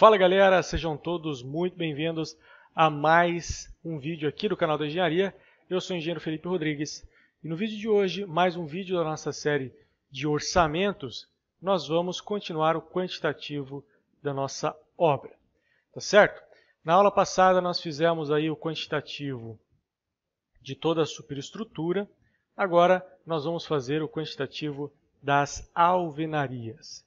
Fala galera, sejam todos muito bem-vindos a mais um vídeo aqui do canal da Engenharia. Eu sou o engenheiro Felipe Rodrigues e no vídeo de hoje, mais um vídeo da nossa série de orçamentos, nós vamos continuar o quantitativo da nossa obra, tá certo? Na aula passada nós fizemos aí o quantitativo de toda a superestrutura, agora nós vamos fazer o quantitativo das alvenarias.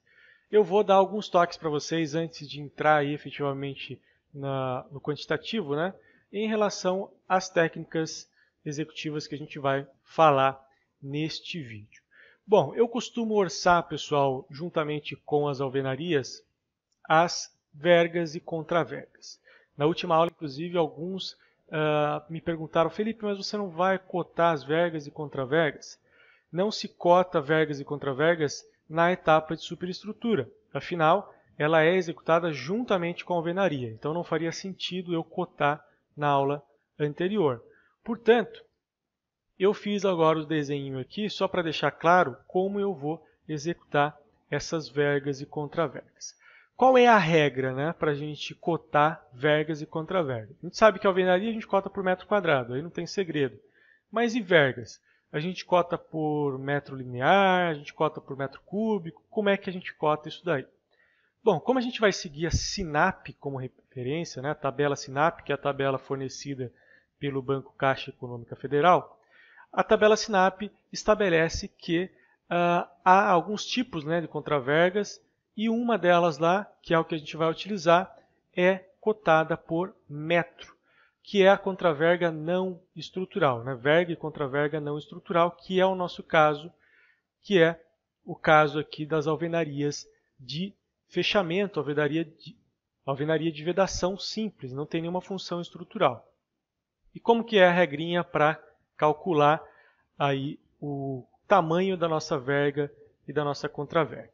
Eu vou dar alguns toques para vocês antes de entrar aí, efetivamente no quantitativo, né? Em relação às técnicas executivas que a gente vai falar neste vídeo. Bom, eu costumo orçar, pessoal, juntamente com as alvenarias, as vergas e contravergas. Na última aula, inclusive, alguns me perguntaram: Felipe, mas você não vai cotar as vergas e contravergas? Não se cota vergas e contravergas na etapa de superestrutura. Afinal, ela é executada juntamente com a alvenaria. Então, não faria sentido eu cotar na aula anterior. Portanto, eu fiz agora o desenho aqui só para deixar claro como eu vou executar essas vergas e contravergas. Qual é a regra, né, para a gente cotar vergas e contravergas? A gente sabe que a alvenaria a gente cota por metro quadrado, aí não tem segredo. Mas e vergas? A gente cota por metro linear, a gente cota por metro cúbico, como é que a gente cota isso daí? Bom, como a gente vai seguir a SINAP como referência, né, a tabela SINAP, que é a tabela fornecida pelo Banco Caixa Econômica Federal, a tabela SINAP estabelece que há alguns tipos, né, de contravergas e uma delas lá, que é o que a gente vai utilizar, é cotada por metro, que é a contraverga não estrutural, né? Verga e contraverga não estrutural, que é o nosso caso, que é o caso aqui das alvenarias de fechamento, alvenaria de vedação simples, não tem nenhuma função estrutural. E como que é a regrinha para calcular aí o tamanho da nossa verga e da nossa contraverga?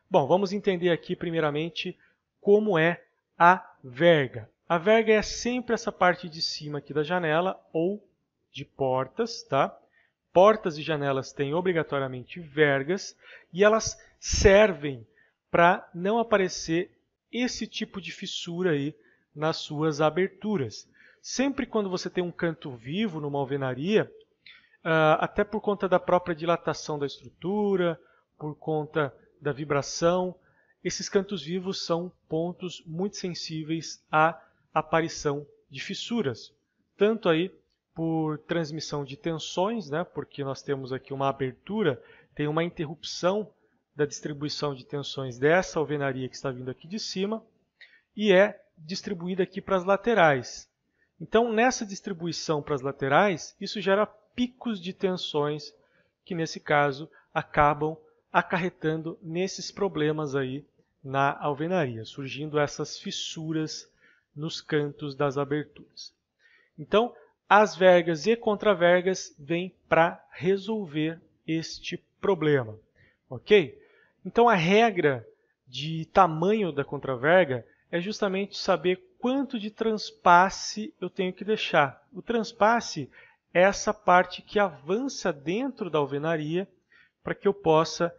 Bom, vamos entender aqui primeiramente como é a verga. A verga é sempre essa parte de cima aqui da janela ou de portas, tá? Portas e janelas têm obrigatoriamente vergas e elas servem para não aparecer esse tipo de fissura aí nas suas aberturas. Sempre quando você tem um canto vivo numa alvenaria, até por conta da própria dilatação da estrutura, por conta da vibração, esses cantos vivos são pontos muito sensíveis à aparição de fissuras, tanto aí por transmissão de tensões, né, porque nós temos aqui uma abertura, tem uma interrupção da distribuição de tensões dessa alvenaria que está vindo aqui de cima e é distribuída aqui para as laterais. Então, nessa distribuição para as laterais, isso gera picos de tensões que, nesse caso, acabam acarretando nesses problemas aí na alvenaria, surgindo essas fissuras nos cantos das aberturas. Então, as vergas e contravergas vêm para resolver este problema, ok? Então, a regra de tamanho da contraverga é justamente saber quanto de transpasse eu tenho que deixar. O transpasse é essa parte que avança dentro da alvenaria para que eu possa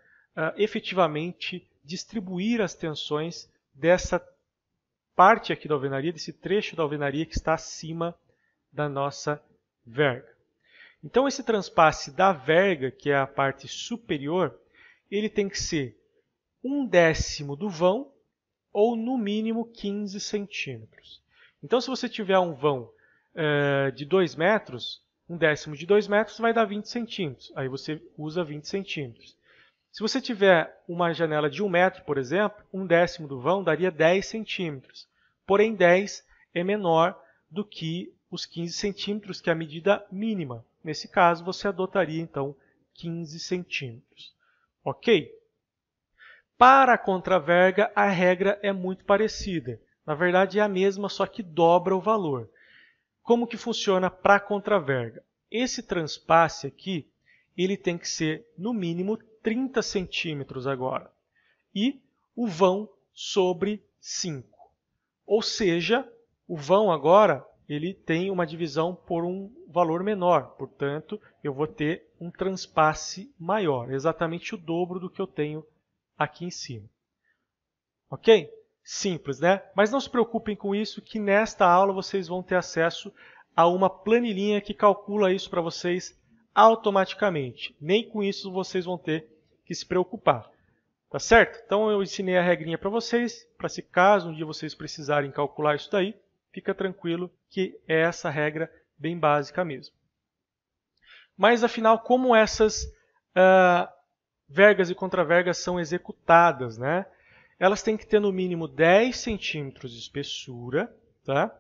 efetivamente distribuir as tensões dessa parte aqui da alvenaria, desse trecho da alvenaria que está acima da nossa verga. Então, esse transpasse da verga, que é a parte superior, ele tem que ser 1/10 do vão ou, no mínimo, 15 centímetros. Então, se você tiver um vão de 2 metros, 1/10 de 2 metros vai dar 20 centímetros. Aí você usa 20 centímetros. Se você tiver uma janela de 1 metro, por exemplo, 1/10 do vão daria 10 centímetros. Porém, 10 é menor do que os 15 centímetros, que é a medida mínima. Nesse caso, você adotaria, então, 15 centímetros. Ok? Para a contraverga, a regra é muito parecida. Na verdade, é a mesma, só que dobra o valor. Como que funciona para a contraverga? Esse transpasse aqui, ele tem que ser, no mínimo, 30 centímetros agora. E o vão sobre 5. Ou seja, o vão agora ele tem uma divisão por um valor menor. Portanto, eu vou ter um transpasse maior, exatamente o dobro do que eu tenho aqui em cima. Ok? simples, né? Mas não se preocupem com isso, que nesta aula vocês vão ter acesso a uma planilhinha que calcula isso para vocês automaticamente. Nem com isso vocês vão ter que se preocupar. Tá certo? Então eu ensinei a regrinha para vocês, para se caso um dia vocês precisarem calcular isso daí, fica tranquilo que é essa regra bem básica mesmo. Mas afinal, como essas vergas e contravergas são executadas, né? Elas têm que ter no mínimo 10 centímetros de espessura, tá?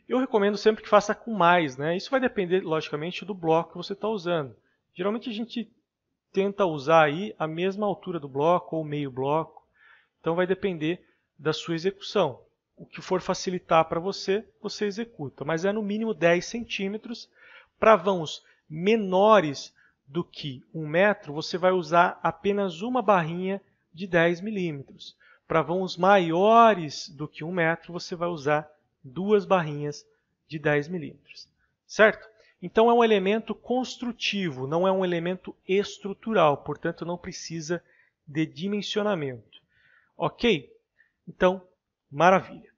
Eu recomendo sempre que faça com mais, né? Isso vai depender, logicamente, do bloco que você está usando. Geralmente a gente tenta usar aí a mesma altura do bloco ou meio bloco, então vai depender da sua execução. O que for facilitar para você, você executa, mas é no mínimo 10 centímetros. Para vãos menores do que 1 metro, você vai usar apenas uma barrinha de 10 milímetros. Para vãos maiores do que 1 metro, você vai usar 2 barrinhas de 10 milímetros. Certo? Então é um elemento construtivo, não é um elemento estrutural, portanto não precisa de dimensionamento. Ok? Então, maravilha.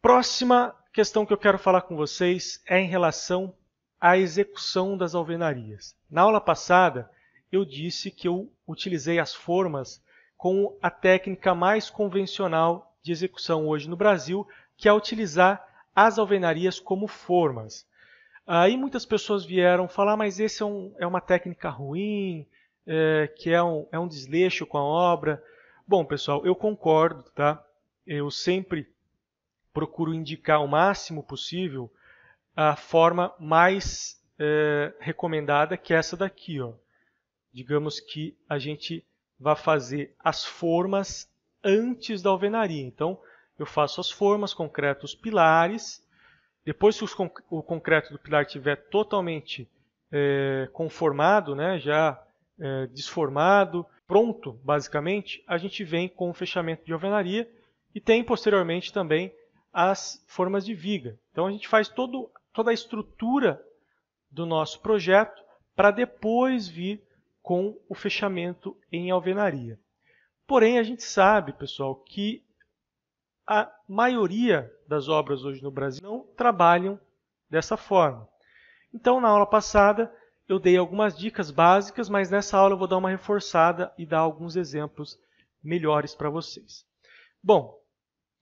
Próxima questão que eu quero falar com vocês é em relação à execução das alvenarias. Na aula passada, eu disse que eu utilizei as formas com a técnica mais convencional de execução hoje no Brasil, que é utilizar as alvenarias como formas. Aí muitas pessoas vieram falar, mas esse é uma técnica ruim, que é um desleixo com a obra. Bom, pessoal, eu concordo, tá? Eu sempre procuro indicar o máximo possível a forma mais recomendada, que é essa daqui, ó. Digamos que a gente vai fazer as formas antes da alvenaria. Então, eu faço as formas, concreto os pilares. Depois que o concreto do pilar estiver totalmente conformado, né, já desformado, pronto, basicamente, a gente vem com o fechamento de alvenaria e tem posteriormente também as formas de viga. Então a gente faz toda a estrutura do nosso projeto para depois vir com o fechamento em alvenaria. Porém, a gente sabe, pessoal, que a maioria das obras hoje no Brasil não trabalham dessa forma. Então, na aula passada, eu dei algumas dicas básicas, mas nessa aula eu vou dar uma reforçada e dar alguns exemplos melhores para vocês. Bom,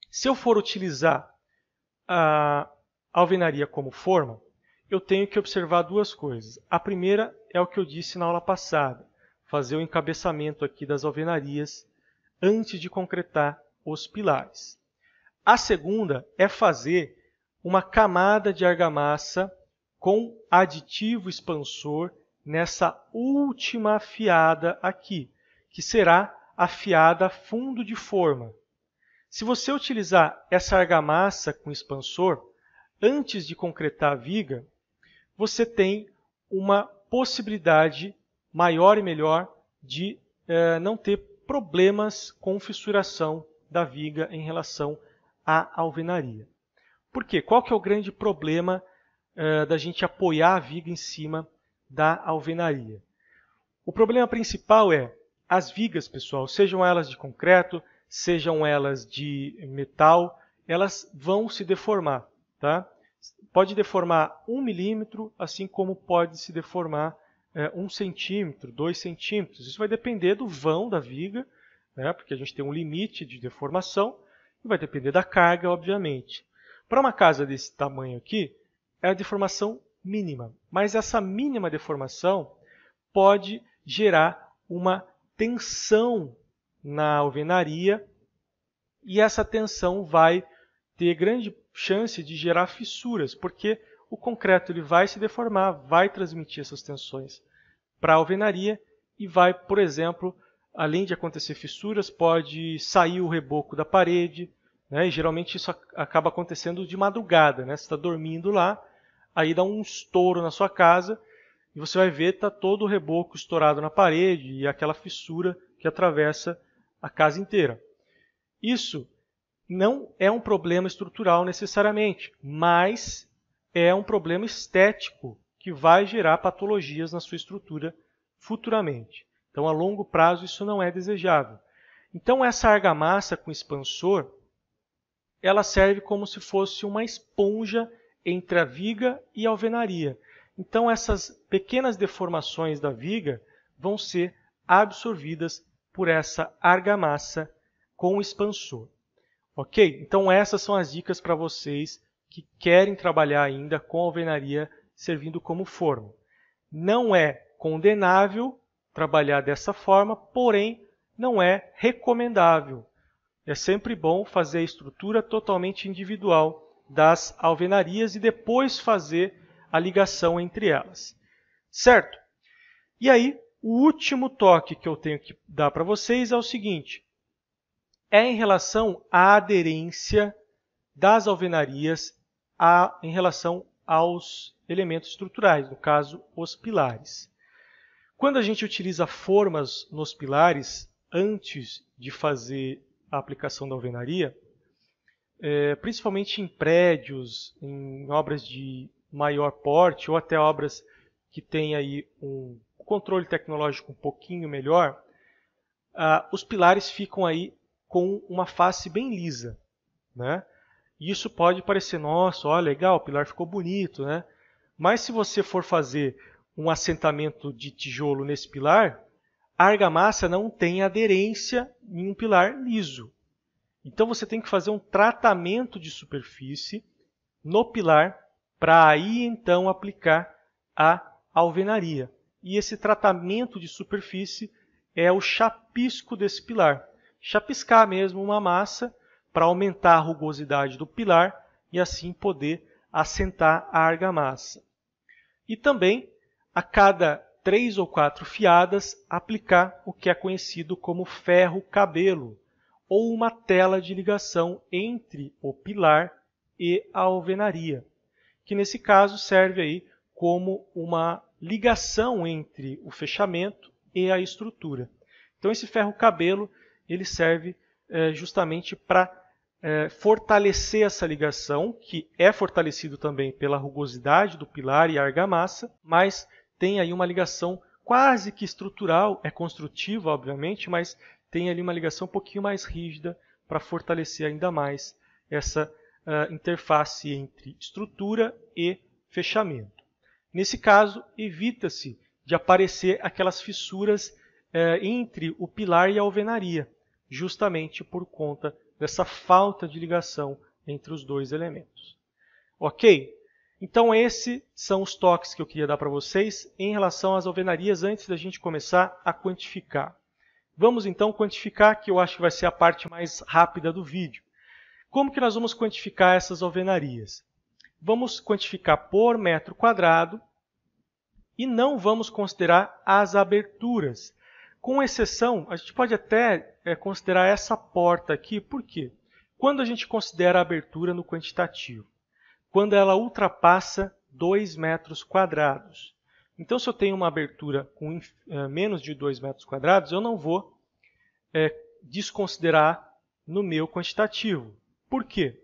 se eu for utilizar a alvenaria como forma, eu tenho que observar duas coisas. A primeira é o que eu disse na aula passada, fazer o encabeçamento aqui das alvenarias antes de concretar os pilares. A segunda é fazer uma camada de argamassa com aditivo expansor nessa última afiada aqui, que será a afiada fundo de forma. Se você utilizar essa argamassa com expansor antes de concretar a viga, você tem uma possibilidade maior e melhor de não ter problemas com fissuração da viga em relação à alvenaria. Por quê? Qual que é o grande problema da gente apoiar a viga em cima da alvenaria? O problema principal é as vigas, pessoal, sejam elas de concreto, sejam elas de metal, elas vão se deformar, tá? Pode deformar 1 milímetro, assim como pode se deformar 1 centímetro, 2 centímetros. Isso vai depender do vão da viga, né? Porque a gente tem um limite de deformação, e vai depender da carga, obviamente. Para uma casa desse tamanho aqui, é a deformação mínima, mas essa mínima deformação pode gerar uma tensão na alvenaria e essa tensão vai ter grande chance de gerar fissuras, porque o concreto ele vai se deformar, vai transmitir essas tensões para a alvenaria e vai, por exemplo, além de acontecer fissuras, pode sair o reboco da parede, né? E geralmente isso acaba acontecendo de madrugada, né? Você está dormindo lá, aí dá um estouro na sua casa e você vai ver está todo o reboco estourado na parede e aquela fissura que atravessa a casa inteira. Isso não é um problema estrutural necessariamente, mas é um problema estético que vai gerar patologias na sua estrutura futuramente. Então, a longo prazo, isso não é desejável. Então, essa argamassa com expansor, ela serve como se fosse uma esponja entre a viga e a alvenaria. Então essas pequenas deformações da viga vão ser absorvidas por essa argamassa com o expansor. Ok? Então essas são as dicas para vocês que querem trabalhar ainda com alvenaria servindo como forma. Não é condenável trabalhar dessa forma, porém não é recomendável. É sempre bom fazer a estrutura totalmente individual das alvenarias e depois fazer a ligação entre elas. Certo? E aí, o último toque que eu tenho que dar para vocês é o seguinte. É em relação à aderência das alvenarias em relação aos elementos estruturais, no caso, os pilares. Quando a gente utiliza formas nos pilares, antes de fazer a aplicação da alvenaria, principalmente em prédios, em obras de maior porte, ou até obras que têm aí um controle tecnológico um pouquinho melhor, os pilares ficam aí com uma face bem lisa, né? E isso pode parecer, nossa, olha, legal, o pilar ficou bonito, né? Mas se você for fazer um assentamento de tijolo nesse pilar, a argamassa não tem aderência em um pilar liso. Então você tem que fazer um tratamento de superfície no pilar para aí então aplicar a alvenaria. E esse tratamento de superfície é o chapisco desse pilar. Chapiscar mesmo uma massa para aumentar a rugosidade do pilar e assim poder assentar a argamassa. E também, a cada 3 ou 4 fiadas, aplicar o que é conhecido como ferro-cabelo, ou uma tela de ligação entre o pilar e a alvenaria, que nesse caso serve aí como uma ligação entre o fechamento e a estrutura. Então esse ferro-cabelo ele serve justamente para fortalecer essa ligação, que é fortalecido também pela rugosidade do pilar e a argamassa, mas tem aí uma ligação quase que estrutural, é construtiva obviamente, mas tem ali uma ligação um pouquinho mais rígida para fortalecer ainda mais essa interface entre estrutura e fechamento. Nesse caso, evita-se de aparecer aquelas fissuras entre o pilar e a alvenaria, justamente por conta dessa falta de ligação entre os dois elementos. Ok? Então esses são os toques que eu queria dar para vocês em relação às alvenarias antes da gente começar a quantificar. Vamos então quantificar, que eu acho que vai ser a parte mais rápida do vídeo. Como que nós vamos quantificar essas alvenarias? Vamos quantificar por metro quadrado e não vamos considerar as aberturas. Com exceção, a gente pode até considerar essa porta aqui, por quê? Quando a gente considera a abertura no quantitativo, quando ela ultrapassa 2 metros quadrados. Então, se eu tenho uma abertura com menos de 2 metros quadrados, eu não vou desconsiderar no meu quantitativo. Por quê?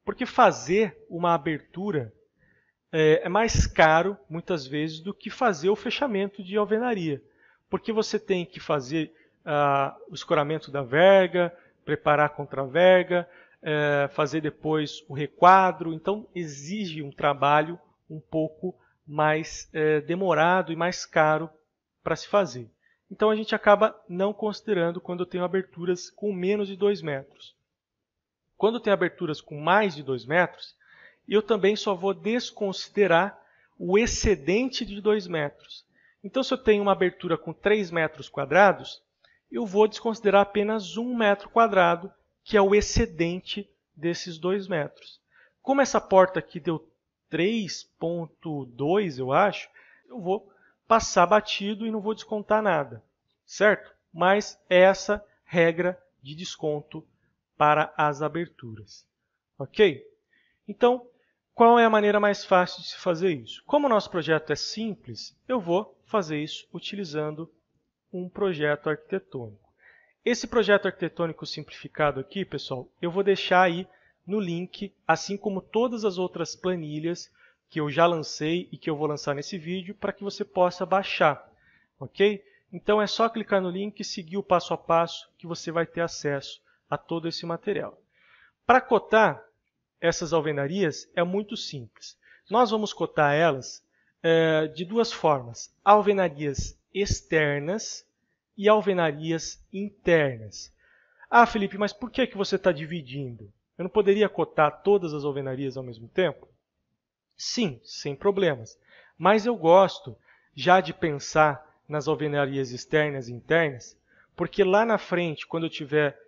Porque fazer uma abertura é mais caro, muitas vezes, do que fazer o fechamento de alvenaria. Porque você tem que fazer o escoramento da verga, preparar a contraverga, fazer depois o requadro. Então, exige um trabalho um pouco mais demorado e mais caro para se fazer. Então, a gente acaba não considerando quando eu tenho aberturas com menos de 2 metros. Quando eu tenho aberturas com mais de 2 metros, eu também só vou desconsiderar o excedente de 2 metros. Então, se eu tenho uma abertura com 3 metros quadrados, eu vou desconsiderar apenas 1 metro quadrado, que é o excedente desses 2 metros. Como essa porta aqui deu 3,2, eu acho, eu vou passar batido e não vou descontar nada, certo? Mas é essa regra de desconto para as aberturas. Ok? Então, qual é a maneira mais fácil de se fazer isso? Como o nosso projeto é simples, eu vou fazer isso utilizando um projeto arquitetônico. Esse projeto arquitetônico simplificado aqui, pessoal, eu vou deixar aí no link, assim como todas as outras planilhas que eu já lancei e que eu vou lançar nesse vídeo, para que você possa baixar, ok? Então é só clicar no link e seguir o passo a passo que você vai ter acesso a todo esse material. Para cotar essas alvenarias é muito simples. Nós vamos cotar elas de duas formas: alvenarias externas e alvenarias internas. Ah, Felipe, mas por que você está dividindo? Eu não poderia cotar todas as alvenarias ao mesmo tempo? Sim, sem problemas. Mas eu gosto já de pensar nas alvenarias externas e internas, porque lá na frente, quando eu estiver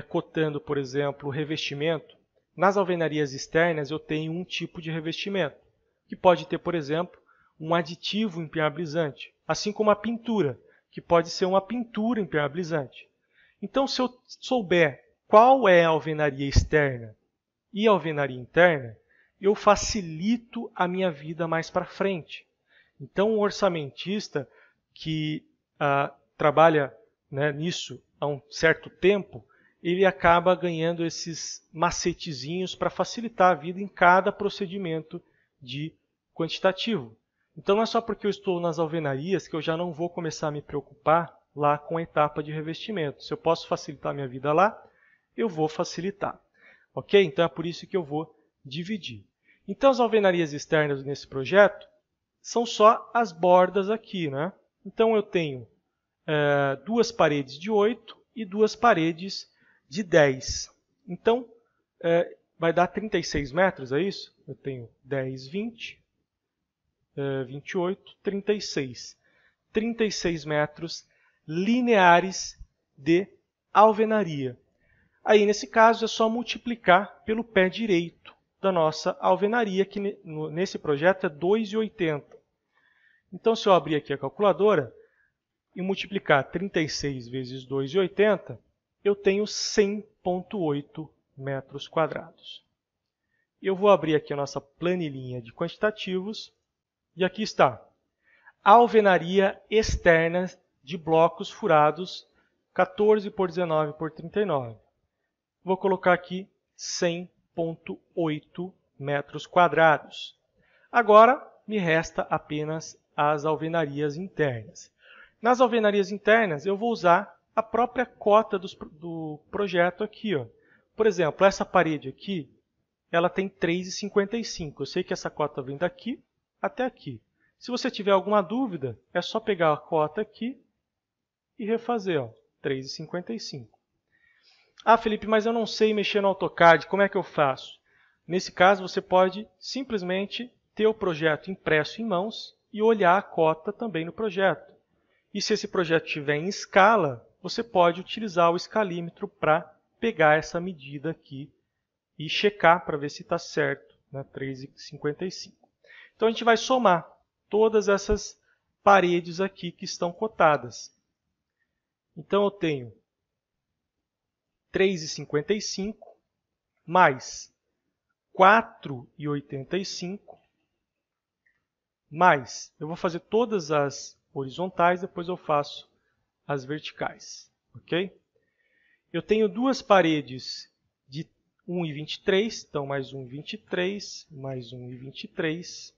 cotando, por exemplo, o revestimento, nas alvenarias externas eu tenho um tipo de revestimento, que pode ter, por exemplo, um aditivo impermeabilizante, assim como a pintura, que pode ser uma pintura impermeabilizante. Então, se eu souber qual é a alvenaria externa e a alvenaria interna, eu facilito a minha vida mais para frente. Então, um orçamentista que trabalha, né, nisso há um certo tempo, ele acaba ganhando esses macetezinhos para facilitar a vida em cada procedimento de quantitativo. Então, não é só porque eu estou nas alvenarias que eu já não vou começar a me preocupar lá com a etapa de revestimento. Se eu posso facilitar a minha vida lá, eu vou facilitar. Ok? Então, é por isso que eu vou dividir. Então, as alvenarias externas nesse projeto são só as bordas aqui, né? Então, eu tenho duas paredes de 8 e duas paredes de 10. Então, vai dar 36 metros, é isso? Eu tenho 10, 20, 28, 36. 36 metros lineares de alvenaria. Aí, nesse caso, é só multiplicar pelo pé direito da nossa alvenaria, que nesse projeto é 2,80. Então, se eu abrir aqui a calculadora e multiplicar 36 vezes 2,80, eu tenho 100,8 metros quadrados. Eu vou abrir aqui a nossa planilhinha de quantitativos e aqui está. A alvenaria externa de blocos furados 14 por 19 por 39. Vou colocar aqui 100,8 metros quadrados. Agora me resta apenas as alvenarias internas. Nas alvenarias internas eu vou usar a própria cota do projeto aqui, ó. Por exemplo, essa parede aqui, ela tem 3,55. Eu sei que essa cota vem daqui até aqui. Se você tiver alguma dúvida, é só pegar a cota aqui e refazer, ó, 3,55. Ah, Felipe, mas eu não sei mexer no AutoCAD, como é que eu faço? Nesse caso, você pode simplesmente ter o projeto impresso em mãos e olhar a cota também no projeto. E se esse projeto estiver em escala, você pode utilizar o escalímetro para pegar essa medida aqui e checar para ver se está certo, né? 3,55. Então, a gente vai somar todas essas paredes aqui que estão cotadas. Então, eu tenho 3,55 mais 4,85 mais, eu vou fazer todas as horizontais, depois eu faço as verticais, ok? Eu tenho duas paredes de 1,23, então mais 1,23, mais 1,23.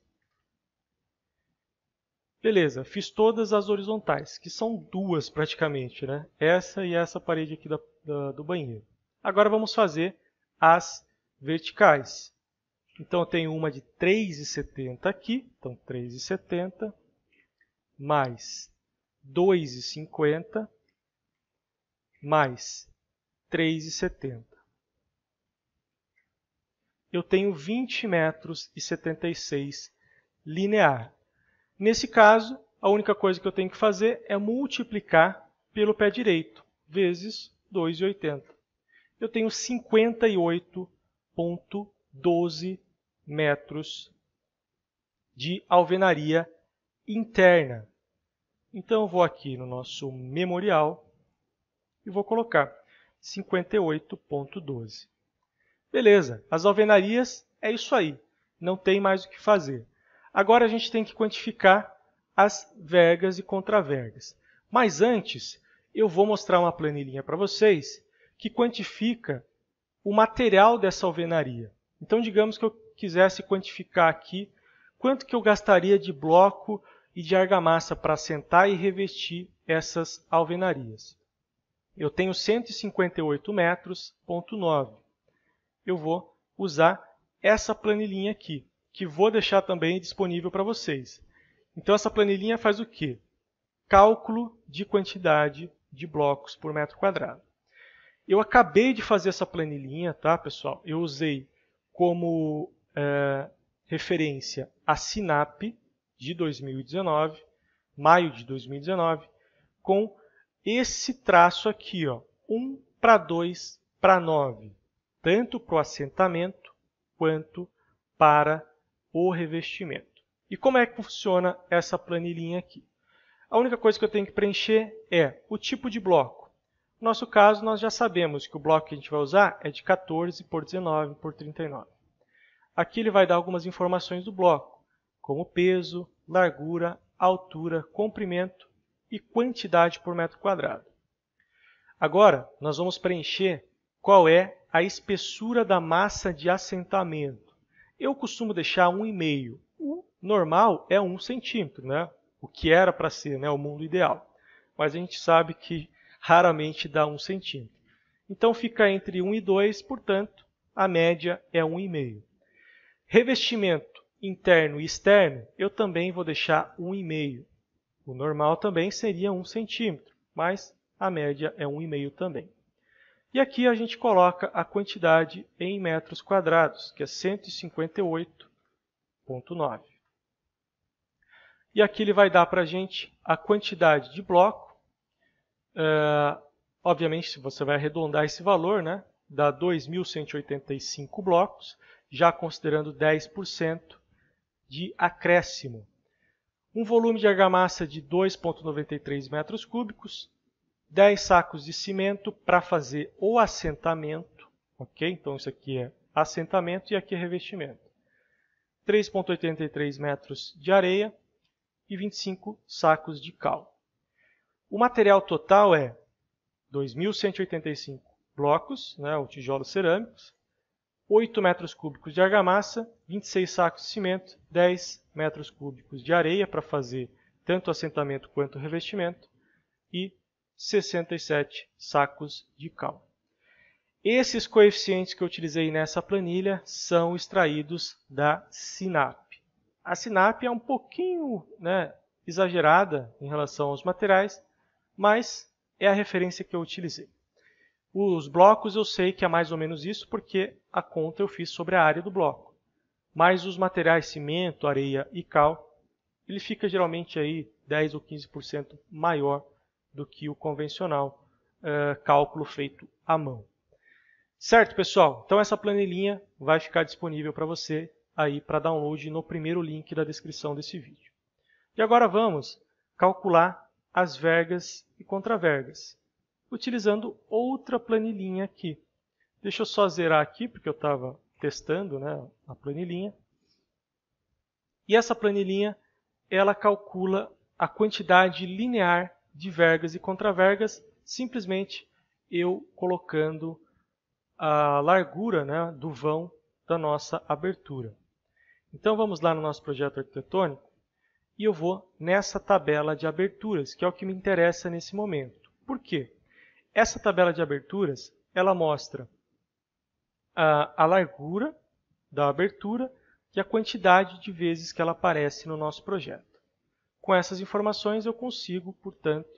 Beleza, fiz todas as horizontais, que são duas praticamente, né? Essa e essa parede aqui do banheiro. Agora vamos fazer as verticais. Então eu tenho uma de 3,70 aqui, então 3,70 mais 2,50 mais 3,70. Eu tenho 20 metros e 76 linear. Nesse caso, a única coisa que eu tenho que fazer é multiplicar pelo pé direito, vezes 2,80. Eu tenho 58,12 metros de alvenaria interna. Então, eu vou aqui no nosso memorial e vou colocar 58,12. Beleza, as alvenarias é isso aí, não tem mais o que fazer. Agora a gente tem que quantificar as vergas e contravergas. Mas antes, eu vou mostrar uma planilhinha para vocês que quantifica o material dessa alvenaria. Então, digamos que eu quisesse quantificar aqui quanto que eu gastaria de bloco e de argamassa para assentar e revestir essas alvenarias. Eu tenho 158 metros, ponto 9. eu vou usar essa planilhinha aqui, que vou deixar também disponível para vocês. Então essa planilhinha faz o quê? Cálculo de quantidade de blocos por metro quadrado. Eu acabei de fazer essa planilhinha, tá, pessoal? Eu usei como referência a SINAP de 2019, maio de 2019, com esse traço aqui, ó, 1:2:9, tanto para o assentamento quanto para o revestimento. E como é que funciona essa planilhinha aqui? A única coisa que eu tenho que preencher é o tipo de bloco. No nosso caso, nós já sabemos que o bloco que a gente vai usar é de 14 por 19 por 39. Aqui ele vai dar algumas informações do bloco, como peso, largura, altura, comprimento e quantidade por metro quadrado. Agora, nós vamos preencher qual é a espessura da massa de assentamento. Eu costumo deixar 1,5. O normal é 1 centímetro, né? O que era para ser, né, o mundo ideal. Mas a gente sabe que raramente dá 1 centímetro. Então fica entre 1 e 2, portanto, a média é 1,5. Revestimento interno e externo, eu também vou deixar 1,5. O normal também seria 1 centímetro, mas a média é 1,5 também. E aqui a gente coloca a quantidade em metros quadrados, que é 158,9. E aqui ele vai dar para a gente a quantidade de bloco. Obviamente, se você vai arredondar esse valor, né, dá 2.185 blocos, já considerando 10% de acréscimo. Um volume de argamassa de 2,93 metros cúbicos, 10 sacos de cimento para fazer o assentamento, ok? Então isso aqui é assentamento e aqui é revestimento. 3,83 metros de areia e 25 sacos de cal. O material total é 2.185 blocos, né, ou tijolos cerâmicos, 8 metros cúbicos de argamassa, 26 sacos de cimento, 10 metros cúbicos de areia para fazer tanto o assentamento quanto o revestimento e 67 sacos de cal. Esses coeficientes que eu utilizei nessa planilha são extraídos da SINAP. A SINAP é um pouquinho, né, exagerada em relação aos materiais, mas é a referência que eu utilizei. Os blocos eu sei que é mais ou menos isso porque a conta eu fiz sobre a área do bloco. Mas os materiais cimento, areia e cal, ele fica geralmente aí 10 ou 15% maior do que o convencional cálculo feito à mão. Certo, pessoal? Então essa planilhinha vai ficar disponível para você aí para download no primeiro link da descrição desse vídeo. E agora vamos calcular as vergas e contravergas, utilizando outra planilhinha aqui. Deixa eu só zerar aqui, porque eu estava testando, né, a planilhinha. E essa planilhinha, ela calcula a quantidade linear de vergas e contravergas, simplesmente eu colocando a largura, né, do vão da nossa abertura. Então vamos lá no nosso projeto arquitetônico e eu vou nessa tabela de aberturas, que é o que me interessa nesse momento. Por quê? Essa tabela de aberturas, ela mostra a largura da abertura e a quantidade de vezes que ela aparece no nosso projeto. Com essas informações eu consigo, portanto,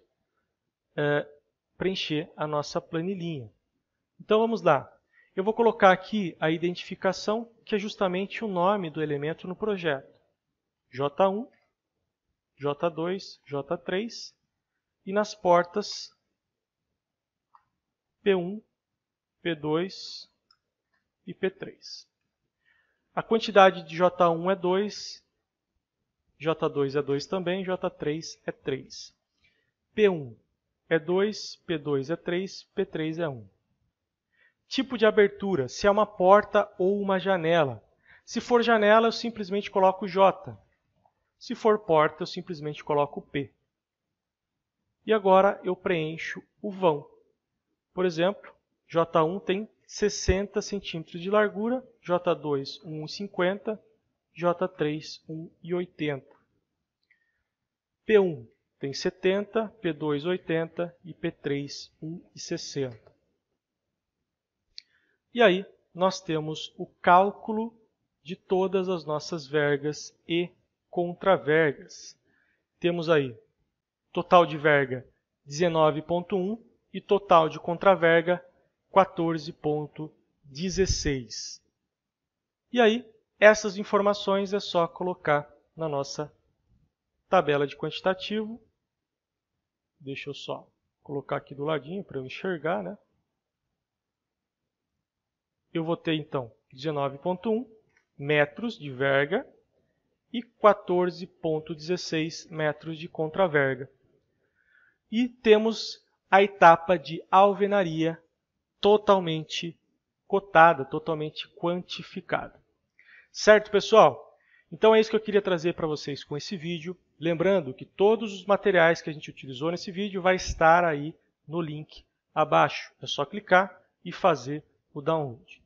preencher a nossa planilhinha. Então vamos lá. Eu vou colocar aqui a identificação, que é justamente o nome do elemento no projeto. J1, J2, J3 e nas portas P1, P2 e P3. A quantidade de J1 é 2, J2 é 2 também, J3 é 3. P1 é 2, P2 é 3, P3 é 1. Tipo de abertura, se é uma porta ou uma janela. Se for janela, eu simplesmente coloco J. Se for porta, eu simplesmente coloco P. E agora eu preencho o vão. Por exemplo, J1 tem 60 centímetros de largura, J2 1,50, J3 1,80. P1 tem 70, P2 80 e P3 1,60. E aí nós temos o cálculo de todas as nossas vergas e contravergas. Temos aí total de verga 19,1 e total de contraverga 14,16. E aí, essas informações é só colocar na nossa tabela de quantitativo. Deixa eu só colocar aqui do ladinho para eu enxergar, né? Eu vou ter então 19,1 metros de verga e 14,16 metros de contraverga. E temos a etapa de alvenaria totalmente cotada, totalmente quantificada. Certo, pessoal? Então é isso que eu queria trazer para vocês com esse vídeo. Lembrando que todos os materiais que a gente utilizou nesse vídeo vai estar aí no link abaixo. É só clicar e fazer o download.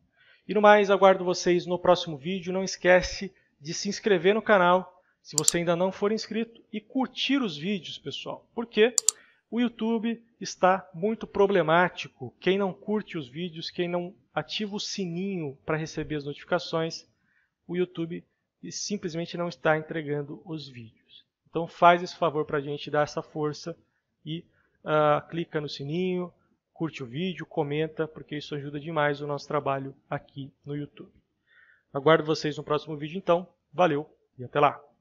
E no mais, aguardo vocês no próximo vídeo. Não esquece de se inscrever no canal, se você ainda não for inscrito, e curtir os vídeos, pessoal. Porque o YouTube está muito problemático. Quem não curte os vídeos, quem não ativa o sininho para receber as notificações, o YouTube simplesmente não está entregando os vídeos. Então faz esse favor para a gente, dar essa força e clica no sininho, curte o vídeo, comenta, porque isso ajuda demais o nosso trabalho aqui no YouTube. Aguardo vocês no próximo vídeo então. Valeu e até lá!